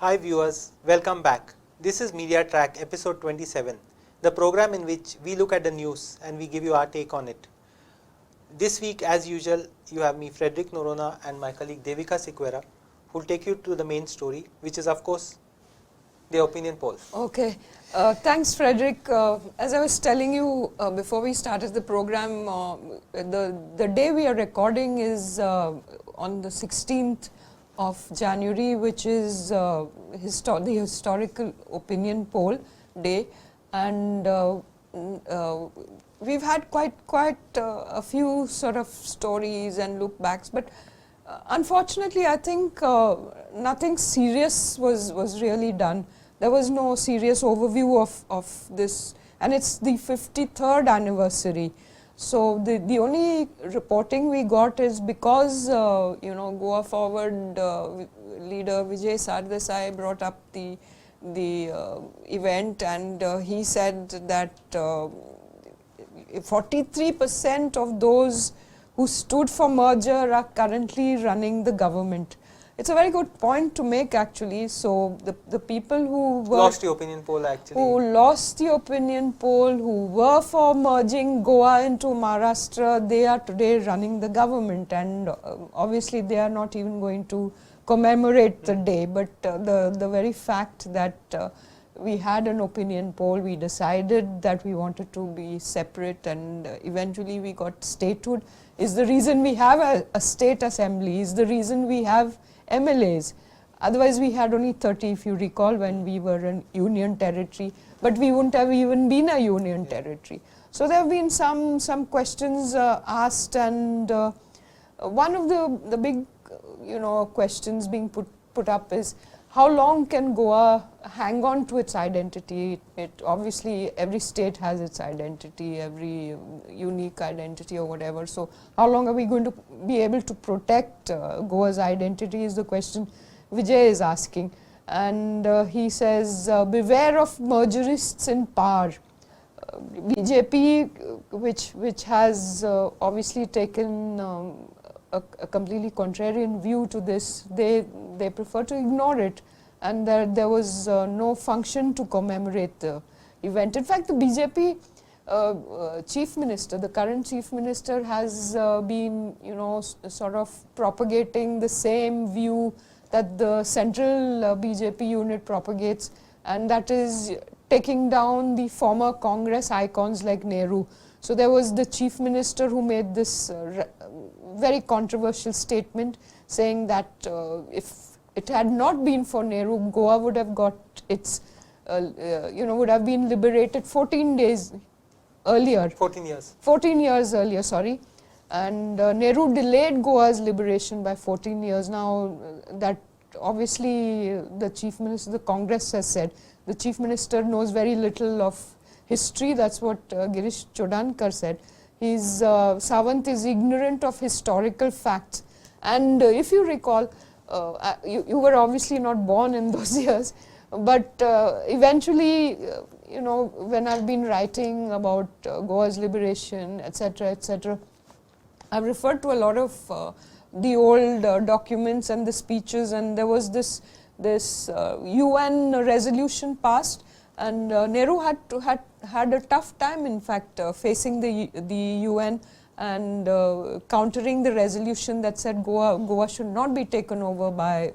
Hi viewers, welcome back. This is Media Track episode 27, the program in which we look at the news and we give you our take on it. This week, as usual, you have me Frederick Noronha and my colleague Devika Sequeira, who will take you to the main story, which is of course the opinion poll. Okay, thanks Frederick. As I was telling you before we started the program, the day we are recording is on the 16th of January, which is the historical opinion poll day, and we've had quite a few sort of stories and look backs, but unfortunately I think nothing serious was really done. There was no serious overview of this, and it's the 53rd anniversary. So the only reporting we got is because Goa Forward leader Vijay Sardesai brought up the event, and he said that 43% of those who stood for merger are currently running the government. It's a very good point to make actually. So the people who lost the opinion poll actually. Who lost the opinion poll, who were for merging Goa into Maharashtra, they are today running the government, and obviously they are not even going to commemorate the day. But the very fact that we had an opinion poll, we decided that we wanted to be separate, and eventually we got statehood, is the reason we have a state assembly, is the reason we have MLAs. Otherwise we had only 30, if you recall, when we were a union territory, but we wouldn't have even been a union territory. So there have been some questions asked, and one of the big questions being put up is, how long can Goa hang on to its identity? It obviously, every state has its identity, every unique identity or whatever. So how long are we going to be able to protect Goa's identity is the question Vijay is asking. And he says, beware of mergerists in power. BJP, which has obviously taken a completely contrarian view to this, they prefer to ignore it, and there was no function to commemorate the event. In fact, the BJP chief minister, the current chief minister, has been sort of propagating the same view that the central BJP unit propagates, and that is taking down the former Congress icons like Nehru. So there was the chief minister who made this very controversial statement saying that if it had not been for Nehru, Goa would have got its, would have been liberated 14 days earlier. 14 years. 14 years earlier, sorry. And Nehru delayed Goa's liberation by 14 years. Now that obviously the chief minister, the Congress has said, the chief minister knows very little of history. That's what Girish Chodankar said. Sawant is ignorant of historical facts, and if you recall, you were obviously not born in those years, but eventually, when I've been writing about Goa's liberation, etc., I've referred to a lot of the old documents and the speeches, and there was this UN resolution passed. And Nehru had a tough time, in fact, facing the UN and countering the resolution that said Goa should not be taken over by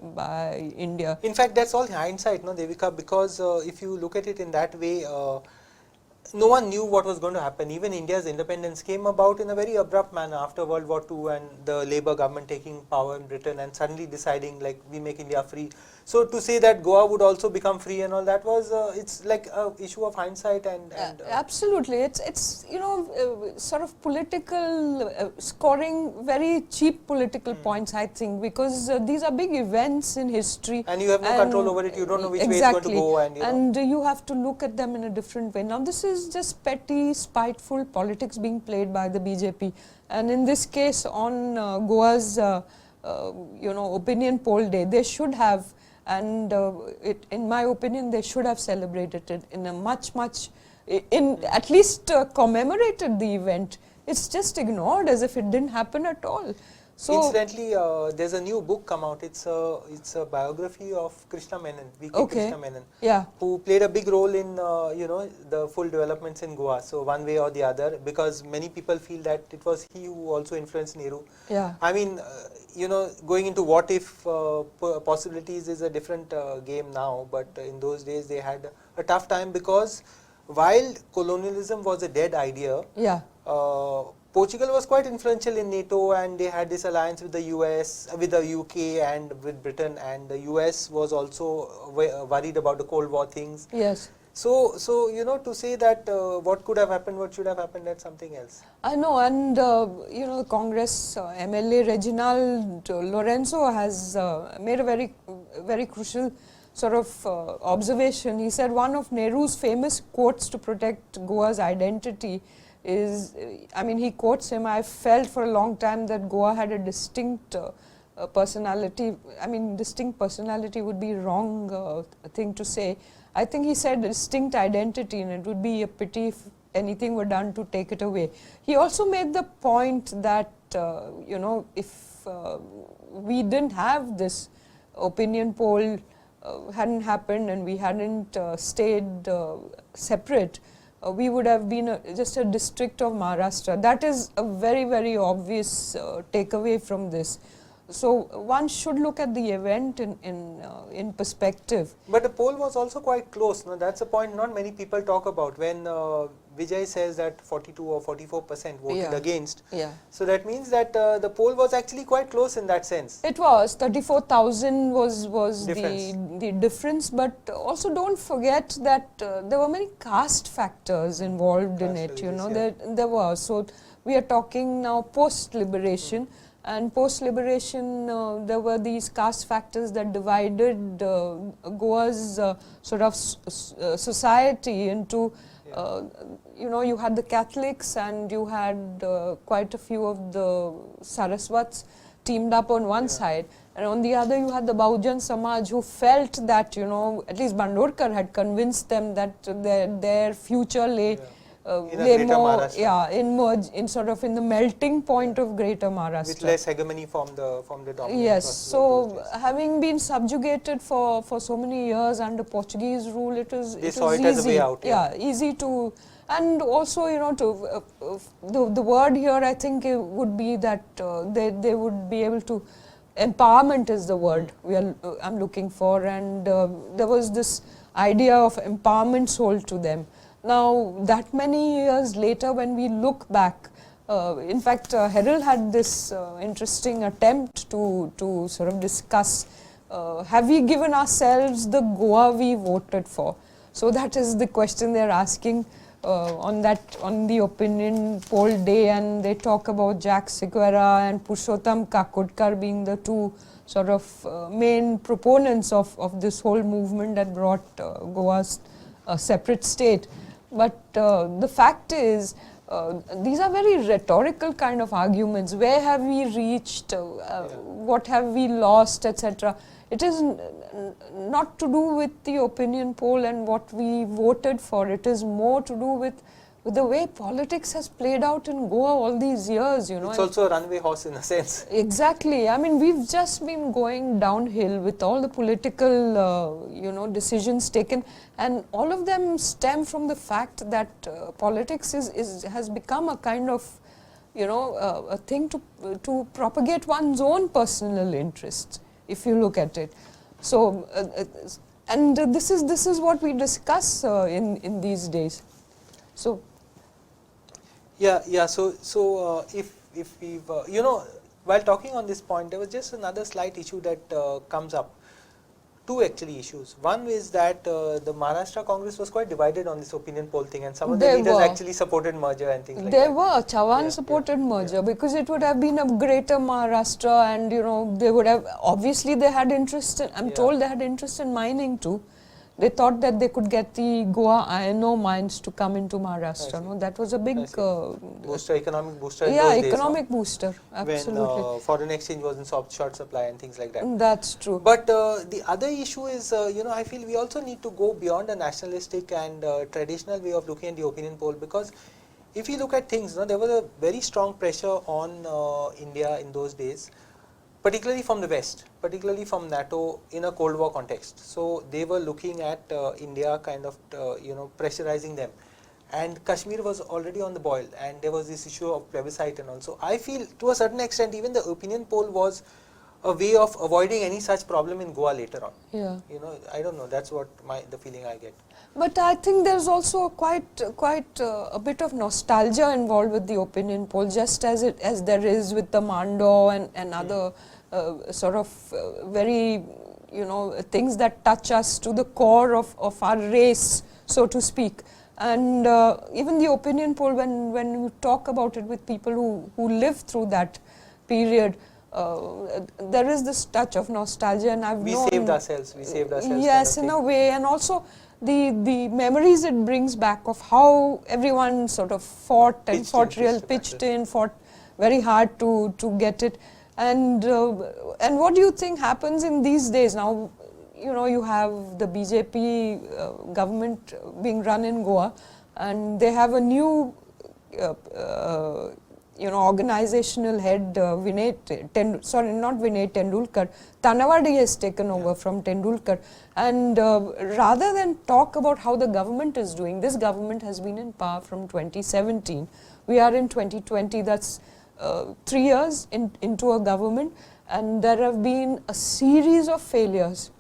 India. In fact, that's all hindsight, no, Devika, because if you look at it in that way, no one knew what was going to happen. Even India's independence came about in a very abrupt manner after World War II and the Labour government taking power in Britain and suddenly deciding like we make India free. So to say that Goa would also become free and all that was it's like a issue of hindsight and absolutely, it's sort of political scoring very cheap political points, I think, because these are big events in history and you have no control over it. You don't know which way it's going to go, and you have to look at them in a different way. Now this is just petty, spiteful politics being played by the BJP, and in this case on Goa's opinion poll day, they should have, and in my opinion they should have celebrated it in a much at least commemorated the event. It's just ignored as if it didn't happen at all. So incidentally, there's a new book come out. It's a biography of Krishna Menon, V.K. okay, Krishna Menon, yeah, who played a big role in the full developments in Goa. So one way or the other, because many people feel that it was he who also influenced Nehru. yeah, I mean, going into what if possibilities is a different game now, but in those days they had a tough time because while colonialism was a dead idea, yeah. Portugal was quite influential in NATO, and they had this alliance with the US, with the UK and with Britain, and the US was also worried about the Cold War things. Yes. So to say that what could have happened, what should have happened, that's something else. I know, and Congress MLA Reginald Lorenzo has made a very crucial sort of observation. He said one of Nehru's famous quotes to protect Goa's identity is, he quotes him, "I felt for a long time that Goa had a distinct personality." Distinct personality would be wrong thing to say. I think he said distinct identity, and it would be a pity if anything were done to take it away. He also made the point that, if we didn't have this opinion poll, hadn't happened and we hadn't stayed separate, we would have been just a district of Maharashtra. That is a very obvious takeaway from this. So one should look at the event in perspective. But the poll was also quite close. No? That's a point not many people talk about. When Vijay says that 42 or 44% voted against, so that means that the poll was actually quite close in that sense. It was 34,000 was the difference, but also don't forget that there were many caste factors involved in it. There were. So we are talking now post-liberation. And post-liberation, there were these caste factors that divided Goa's sort of society into, you had the Catholics and you had quite a few of the Saraswats teamed up on one side. And on the other, you had the Bahujan Samaj, who felt that, at least Bandorkar had convinced them that their future lay in sort of in the melting point of Greater Maharashtra. With less hegemony from the dominant. Yes, so having been subjugated for so many years under Portuguese rule, it was easy. As a way out. Yeah, easy to, and also the word here I think it would be that they would be able to, empowerment is the word I'm looking for, and there was this idea of empowerment sold to them. Now, that many years later, when we look back, in fact, Herald had this interesting attempt to sort of discuss, have we given ourselves the Goa we voted for? So that is the question they're asking on the opinion poll day, and they talk about Jack Sequeira and Purushottam Kakudkar being the two sort of main proponents of this whole movement that brought Goa's separate state. But the fact is, these are very rhetorical kind of arguments. Where have we reached? What have we lost, etc. It is not to do with the opinion poll and what we voted for. It is more to do with the way politics has played out in Goa all these years. It's also a runaway horse in a sense. Exactly. We've just been going downhill with all the political, decisions taken, and all of them stem from the fact that politics has become a kind of, a thing to propagate one's own personal interests, if you look at it. So, and this is what we discuss in these days. So. Yeah. So if we've while talking on this point, there was just another slight issue that comes up. Two actually issues. One is that the Maharashtra Congress was quite divided on this opinion poll thing, and some of the leaders actually supported merger and things like that. They were. Chavan supported merger because it would have been a greater Maharashtra, and they would have, obviously they had interest in, I'm told they had interest in mining too. They thought that they could get the Goa iron ore mines to come into Maharashtra. No, that was a big economic booster. In yeah, those days, economic booster. Absolutely. When foreign exchange was in short supply and things like that. That's true. But the other issue is, I feel we also need to go beyond a nationalistic and traditional way of looking at the opinion poll, because if you look at things, there was a very strong pressure on India in those days, particularly from the West, particularly from NATO in a Cold War context. So they were looking at India kind of pressurizing them, and Kashmir was already on the boil, and there was this issue of plebiscite and also. I feel to a certain extent even the opinion poll was a way of avoiding any such problem in Goa later on. Yeah. I don't know, that's what the feeling I get. But I think there's also quite a bit of nostalgia involved with the opinion poll, just as there is with the Mando and other sort of very things that touch us to the core of our race, so to speak. And even the opinion poll, when you talk about it with people who lived through that period, there is this touch of nostalgia, and we saved ourselves. Yes, in a way, and also the memories it brings back of how everyone sort of fought very hard to get it. And what do you think happens in these days now? You have the BJP government being run in Goa, and they have a new organizational head, Tendulkar. Tanawadi has taken over from Tendulkar, and rather than talk about how the government is doing, this government has been in power from 2017. We are in 2020, that's 3 years into a government, and there have been a series of failures.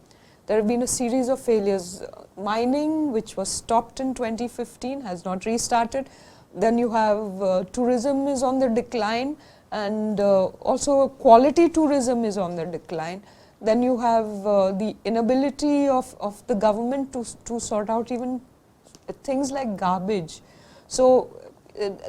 Mining, which was stopped in 2015, has not restarted. Then you have tourism is on the decline, and also quality tourism is on the decline. Then you have the inability of the government to sort out even things like garbage. So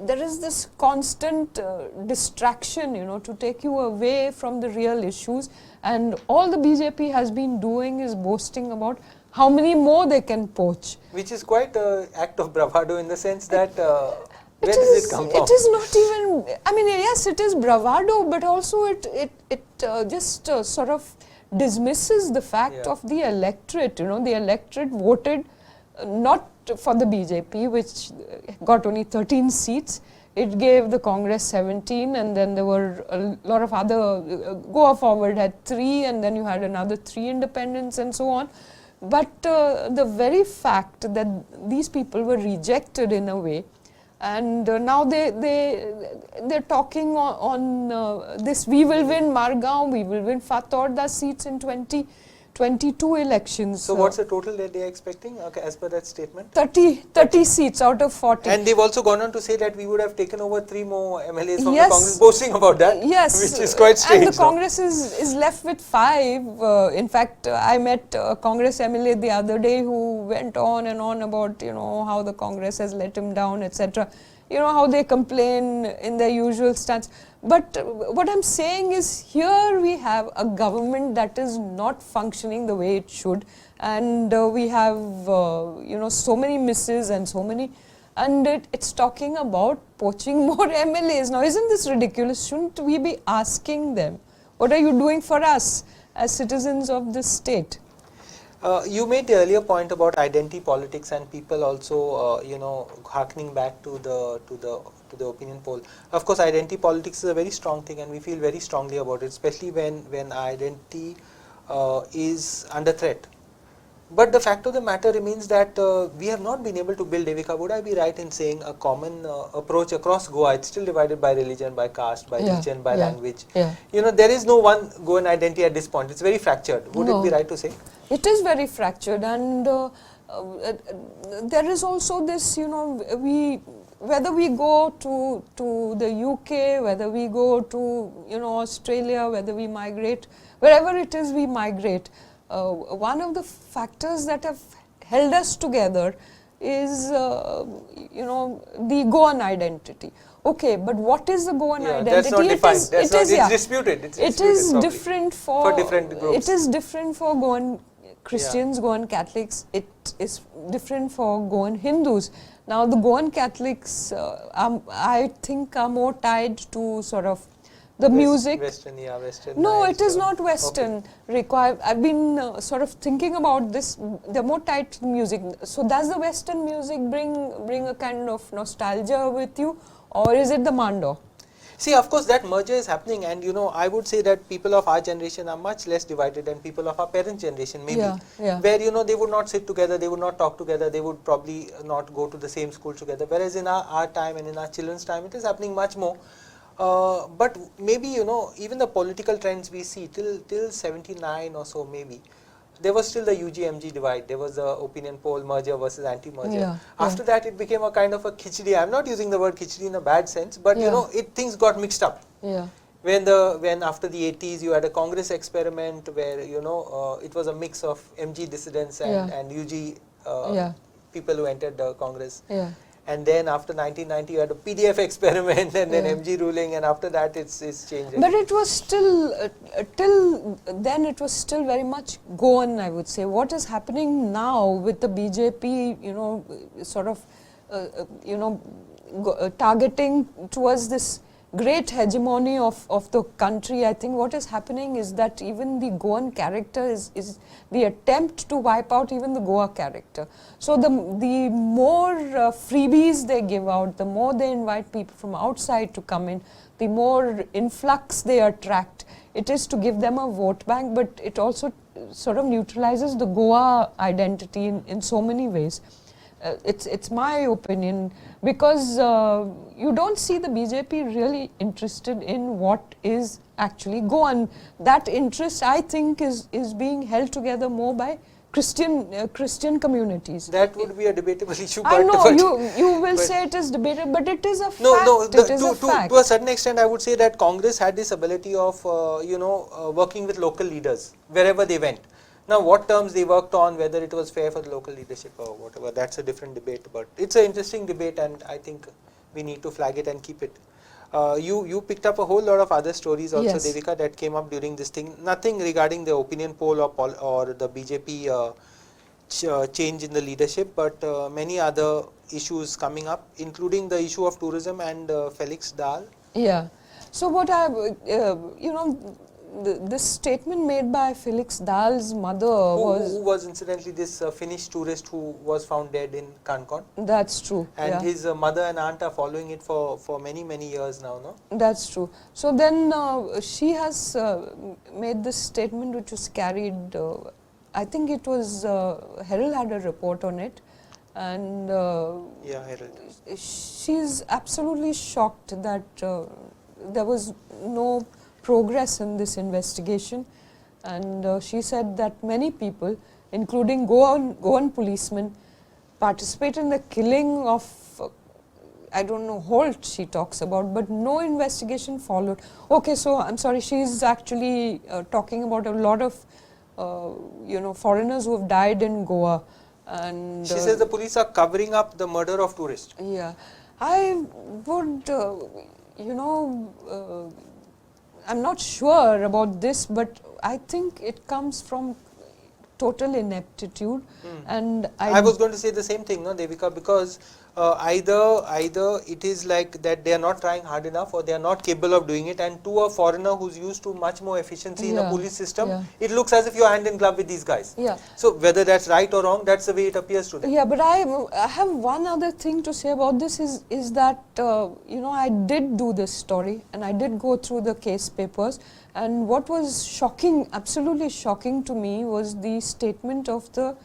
there is this constant distraction, to take you away from the real issues, and all the BJP has been doing is boasting about how many more they can poach. Which is quite an act of bravado in the sense that where does it come from? It is not even, yes, it is bravado, but also it just sort of dismisses the fact of the electorate. The electorate voted not for the BJP, which got only 13 seats. It gave the Congress 17, and then there were a lot of other, Goa Forward had 3, and then you had another 3 independents and so on. But the very fact that these people were rejected in a way, and now they're talking on this, we will win Margao, we will win Fatorda seats in 2022 elections. So what's the total that they are expecting as per that statement? 30 seats out of 40. And they've also gone on to say that we would have taken over 3 more MLAs from the Congress, boasting about that, which is quite strange. And the Congress is left with 5. In fact, I met a Congress MLA the other day who went on and on about, how the Congress has let him down, etc. How they complain in their usual stance. But what I'm saying is, here we have a government that is not functioning the way it should, and we have so many misses and so many, and it's talking about poaching more MLAs. Now, isn't this ridiculous? Shouldn't we be asking them, what are you doing for us as citizens of this state? You made the earlier point about identity politics and people also, harkening back to the opinion poll. Of course, identity politics is a very strong thing, and we feel very strongly about it, especially when identity is under threat. But the fact of the matter remains that we have not been able to build, Devika, would I be right in saying, a common approach across Goa? It's still divided by religion, by caste, by region, by language. There is no one Goan identity at this point. It's very fractured. Would it be right to say? It is very fractured, and there is also this, whether we go to the UK, whether we go to Australia, whether we migrate, wherever it is we migrate, one of the factors that have held us together is the Goan identity. Okay, but what is the Goan identity? That's not defined. It's disputed. It is different for different groups. It is different for Goan Christians, Goan Catholics. It is different for Goan Hindus. Now, the Goan Catholics, I think, are more tied to sort of The music. Western, yeah, Western. No, nice, it is not Western. I've been sort of thinking about this. They're more tied to music. So does the Western music bring a kind of nostalgia with you, or is it the Mando? See, of course, that merger is happening, and I would say that people of our generation are much less divided than people of our parents' generation, maybe. Where they would not sit together, they would not talk together, they would probably not go to the same school together. Whereas in our time and in our children's time, it is happening much more. But maybe even the political trends we see till 79 or so, maybe there was still the UG-MG divide. There was the opinion poll merger versus anti-merger. After that, it became a kind of a khichdi. I'm not using the word khichdi in a bad sense, but things got mixed up. When after the 80s you had a Congress experiment where it was a mix of MG dissidents and UG people who entered the Congress. And then after 1990 you had a PDF experiment and then MG ruling, and after that it's changed. But it was still, till then it was still very much gone, I would say. What is happening now with the BJP, sort of, targeting towards this great hegemony of the country, I think what is happening is that even the Goan character is the attempt to wipe out even the Goa character. So the more freebies they give out, the more they invite people from outside to come in, the more influx they attract. It is to give them a vote bank, but it also sort of neutralizes the Goa identity in so many ways. It's my opinion, because you don't see the BJP really interested in what is actually Goan. That interest, I think, is being held together more by Christian communities. That would be a debatable issue. I know you will say it is debatable, but it is a fact. It is a fact. To a certain extent, I would say that Congress had this ability of working with local leaders wherever they went. Now, what terms they worked on, whether it was fair for the local leadership or whatever, that's a different debate. But it's an interesting debate, and I think we need to flag it and keep it. You picked up a whole lot of other stories also, Devika, that came up during this thing. Nothing regarding the opinion poll or the BJP change in the leadership, but many other issues coming up, including the issue of tourism and Felix Dahl. Yeah. So what this statement made by Felix Dahl's mother who was incidentally this Finnish tourist who was found dead in Cancun. That's true. And his mother and aunt are following it for many years now, no? That's true. So then she has made this statement which was carried, I think it was, Herald had a report on it, and Herald. She's absolutely shocked that there was no progress in this investigation, and she said that many people, including Goan policemen, participated in the killing of, I don't know, Holt she talks about, but no investigation followed. Okay, so I'm sorry, she's actually talking about a lot of foreigners who have died in Goa, and she says the police are covering up the murder of tourists. Yeah, I would, I'm not sure about this, but I think it comes from total ineptitude. And I was going to say the same thing, no, Devika, because either it is like that they are not trying hard enough, or they are not capable of doing it, and to a foreigner who's used to much more efficiency in a police system, it looks as if you're hand in glove with these guys. So whether that's right or wrong, that's the way it appears to them. Yeah, but I have one other thing to say about this is that I did do this story and I did go through the case papers, and what was shocking, absolutely shocking to me, was the statement of the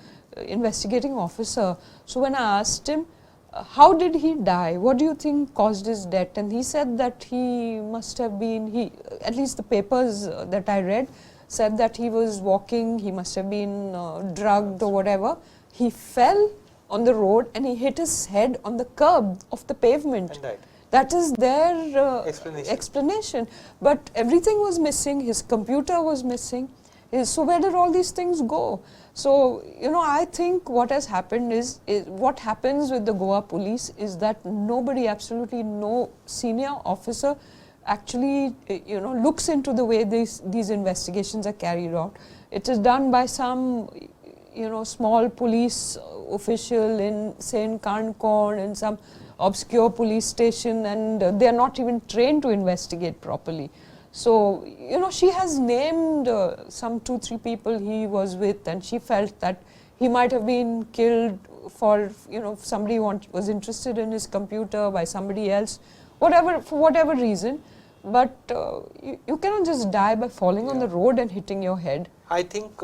investigating officer. So when I asked him, how did he die? What do you think caused his death? And he said that he must have been, at least the papers that I read said that he was walking, he must have been drugged or whatever. He fell on the road and he hit his head on the curb of the pavement. And died. That is their explanation. But everything was missing, his computer was missing. So where did all these things go? So, I think what has happened is what happens with the Goa police is that nobody, absolutely no senior officer actually, looks into the way these investigations are carried out. It is done by some, small police official in, say, in Cancun, in some obscure police station, and they are not even trained to investigate properly. So, you know, she has named some 2-3 people he was with, and she felt that he might have been killed for, you know, somebody was interested in his computer by somebody else, whatever, for whatever reason. But you cannot just die by falling on the road and hitting your head. I think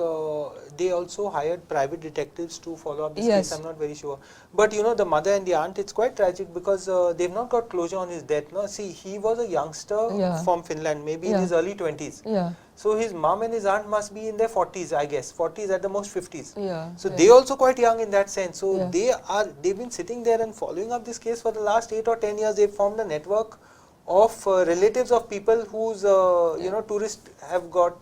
they also hired private detectives to follow up this Yes. case. I'm not very sure. But you know, the mother and the aunt, it's quite tragic because they've not got closure on his death. No, see, he was a youngster from Finland, maybe in his early 20s. Yeah. So his mom and his aunt must be in their 40s, I guess, 40s at the most 50s. Yeah. So they also quite young in that sense. So Yeah. they've been sitting there and following up this case for the last 8 or 10 years. They've formed a network of relatives of people whose you know,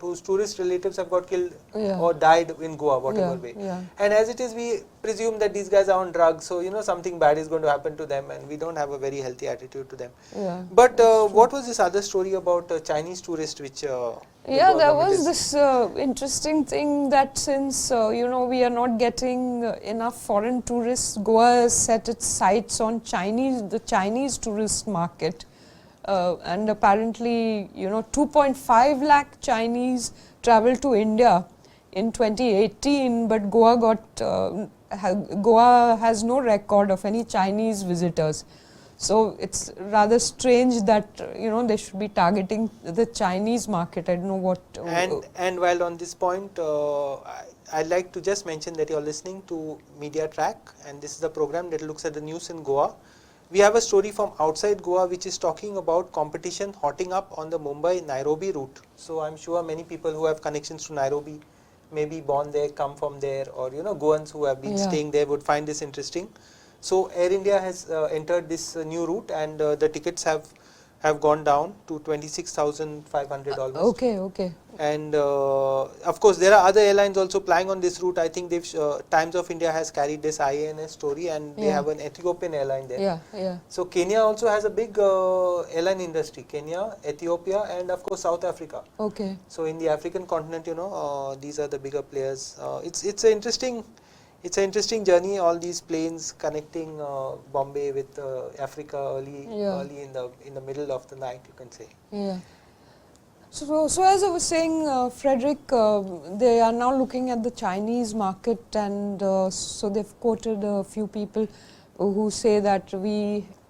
whose tourist relatives have got killed or died in Goa, whatever way. And as it is, we presume that these guys are on drugs, so you know, something bad is going to happen to them, and we don't have a very healthy attitude to them. But what was this other story about Chinese tourist which yeah, there was this interesting thing that since you know, we are not getting enough foreign tourists, Goa has set its sights on the Chinese tourist market. And apparently, you know, 2.5 lakh Chinese traveled to India in 2018, but Goa has no record of any Chinese visitors. So it's rather strange that you know, they should be targeting the Chinese market. I don't know what. And while on this point, I'd like to just mention that you're listening to Media Track, and this is the program that looks at the news in Goa. We have a story from outside Goa which is talking about competition hotting up on the Mumbai-Nairobi route. So I'm sure many people who have connections to Nairobi, maybe born there, come from there, or you know, Goans who have been staying there would find this interesting. So Air India has entered this new route, and the tickets have gone down to 26,500 almost. Okay. And of course, there are other airlines also flying on this route. I think Times of India has carried this IANS story, and they have an Ethiopian airline there. So Kenya also has a big airline industry. Kenya, Ethiopia, and of course South Africa. Okay. So in the African continent, you know, these are the bigger players. It's an interesting journey. All these planes connecting Bombay with Africa early in the middle of the night, you can say. Yeah. So as I was saying, Frederick, they are now looking at the Chinese market, and so they've quoted a few people who say that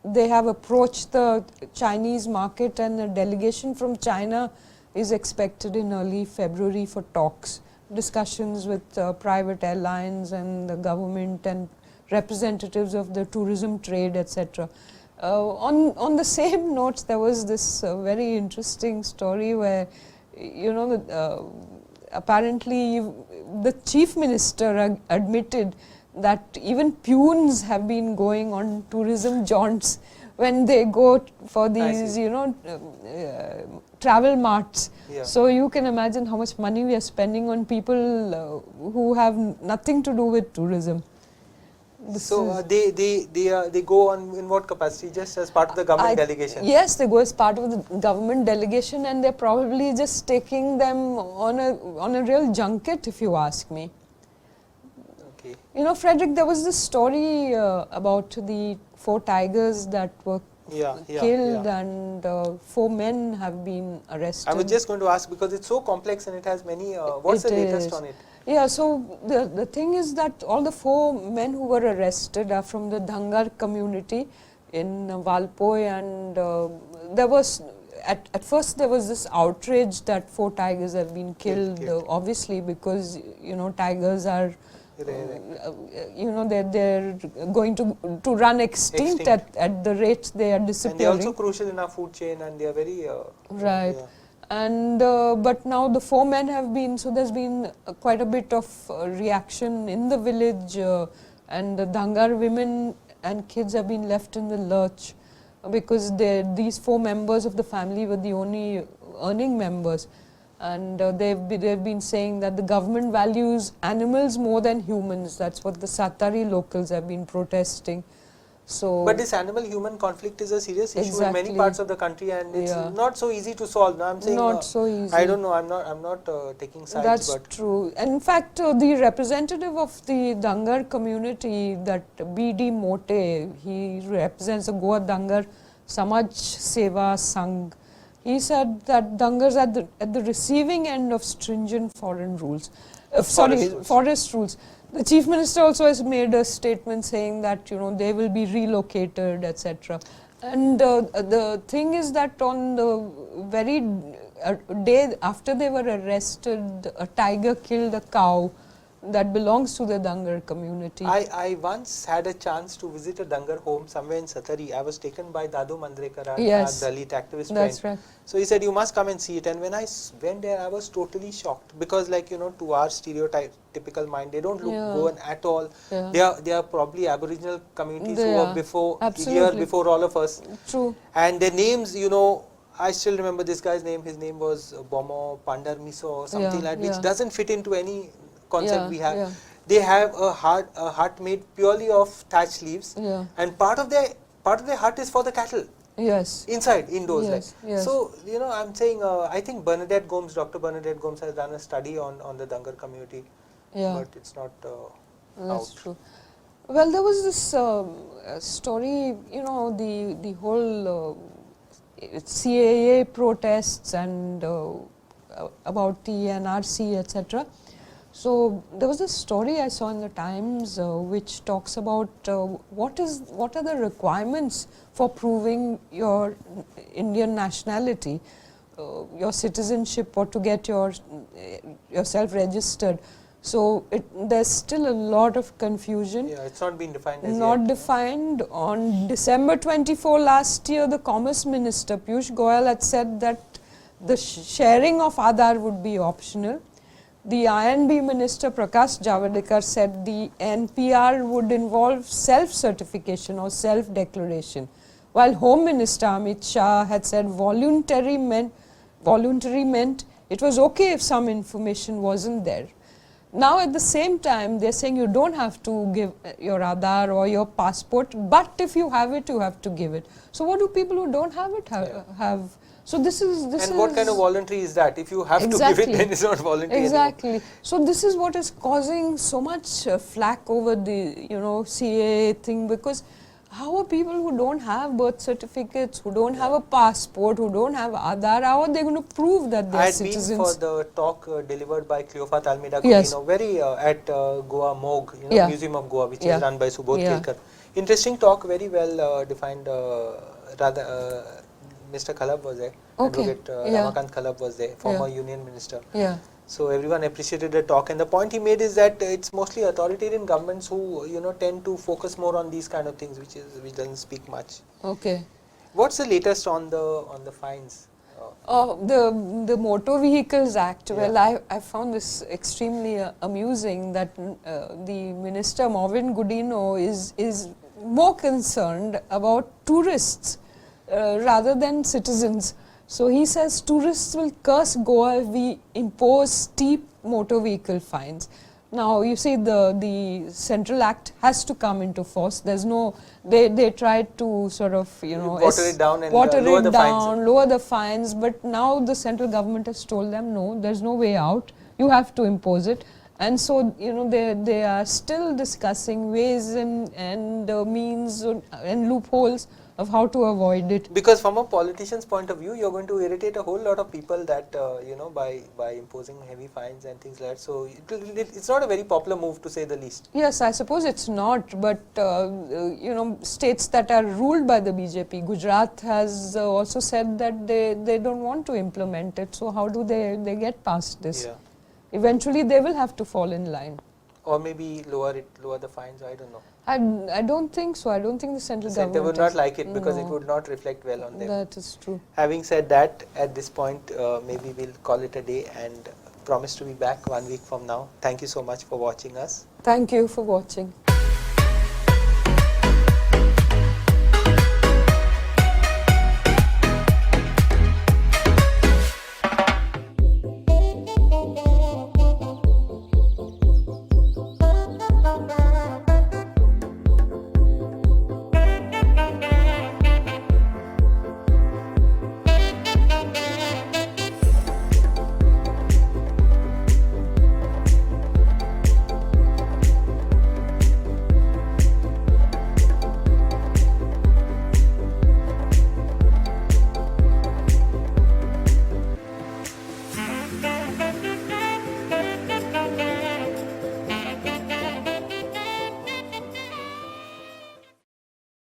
they have approached the Chinese market, and a delegation from China is expected in early February for talks, discussions with private airlines and the government and representatives of the tourism trade, etc. On the same note, there was this very interesting story where, you know, apparently the chief minister admitted that even peons have been going on tourism jaunts when they go for these, you know, travel marts. So you can imagine how much money we are spending on people who have nothing to do with tourism. So they go on in what capacity? Just as part of the government delegation? Yes, they go as part of the government delegation, and they're probably just taking them on a real junket, if you ask me. Okay. You know, Frederick, there was this story about the 4 tigers that were killed, and 4 men have been arrested. I was just going to ask, because it's so complex and it has many, what's the latest on it? Yeah, so the thing is that all the 4 men who were arrested are from the Dhangar community in Valpoi, and there was, at first there was this outrage that 4 tigers have been killed, obviously because, you know, tigers are, you know, they're going to run extinct. At the rate they are disappearing. And they're also crucial in our food chain, and they are very... right. And but now the 4 men have been, so there's been quite a bit of reaction in the village, and the Dhangar women and kids have been left in the lurch because these 4 members of the family were the only earning members, and they've been saying that the government values animals more than humans. That's what the Satari locals have been protesting. So, but this animal-human conflict is a serious issue in many parts of the country, and it's not so easy to solve. Now I'm saying not so easy. I don't know. I'm not taking sides. That's true. In fact, the representative of the Dhangar community, that B.D. Mote, he represents the Goa Dhangar Samaj Seva Sangh, He said that Dangar's at the receiving end of stringent foreign rules. Forest rules. The Chief Minister also has made a statement saying that they will be relocated, etc. And the thing is that on the very day after they were arrested, a tiger killed a cow that belongs to the Dangar community. I once had a chance to visit a Dangar home somewhere in Satari. I was taken by Dadu Mandrekar, our Dalit activist That's friend. right. So he said, you must come and see it. And when I went there, I was totally shocked because to our stereotypical mind, they don't look Goan at all. Yeah. They are probably Aboriginal communities They who are. were here before all of us. True. And their names, I still remember this guy's name. His name was Bomo Pandar Miso or something like that, which doesn't fit into any concept we have. Yeah. They have a hut made purely of thatched leaves, and part of their hut is for the cattle. Yes. Inside, indoors. Yes. So I'm saying I think Dr. Bernadette Gomes has done a study on the Dangar community, but it's not That's out. true. Well, there was this story, the whole CAA protests and about the NRC, etc. So there was a story I saw in the Times which talks about what are the requirements for proving your Indian nationality, your citizenship, or to get yourself registered. So there's still a lot of confusion. Yeah, it's not been defined as Not yet. defined. On December 24 last year, the Commerce Minister Piyush Goyal had said that the sharing of Aadhaar would be optional. The INB Minister Prakash Javadekar said the NPR would involve self-certification or self-declaration, while Home Minister Amit Shah had said voluntary meant it was okay if some information wasn't there. Now at the same time, they're saying you don't have to give your Aadhaar or your passport, but if you have it, you have to give it. So what do people who don't have it have? So this is what kind of voluntary is that? If you have to give it, then it's not voluntary Exactly. anymore. So this is what is causing so much flack over the CAA thing, because how are people who don't have birth certificates, who don't have a passport, who don't have Aadhaar, how are they going to prove that they are citizens? I had been for the talk delivered by Cleopat Almeida Corino, very at Goa Mog, Museum of Goa, which is run by Subodh Kelkar. Interesting talk, very well defined. Mr. Khalab was there, Advocate Ramakant Khalab was there, former Union Minister. So everyone appreciated the talk, and the point he made is that it's mostly authoritarian governments who tend to focus more on these kind of things, which doesn't speak much. Okay. What's the latest on the fines? The Motor Vehicles Act. Well, I found this extremely amusing that the Minister Marvin Godino is more concerned about tourists rather than citizens. So he says tourists will curse Goa if we impose steep motor vehicle fines. Now you see the Central Act has to come into force. There's no, they tried to sort of water it down and lower the fines, but now the central government has told them no, there's no way out. You have to impose it. And so, they are still discussing ways and means and loopholes of how to avoid it. Because from a politician's point of view, you're going to irritate a whole lot of people that, by imposing heavy fines and things like that. So it's not a very popular move, to say the least. Yes, I suppose it's not, but, states that are ruled by the BJP, Gujarat has also said that they don't want to implement it. So how do they get past this? Yeah. Eventually they will have to fall in line. Or maybe lower the fines, I don't know. I don't think so. I don't think the central government... They would not like it because it would not reflect well on them. That is true. Having said that, at this point, maybe we'll call it a day and promise to be back 1 week from now. Thank you so much for watching us. Thank you for watching.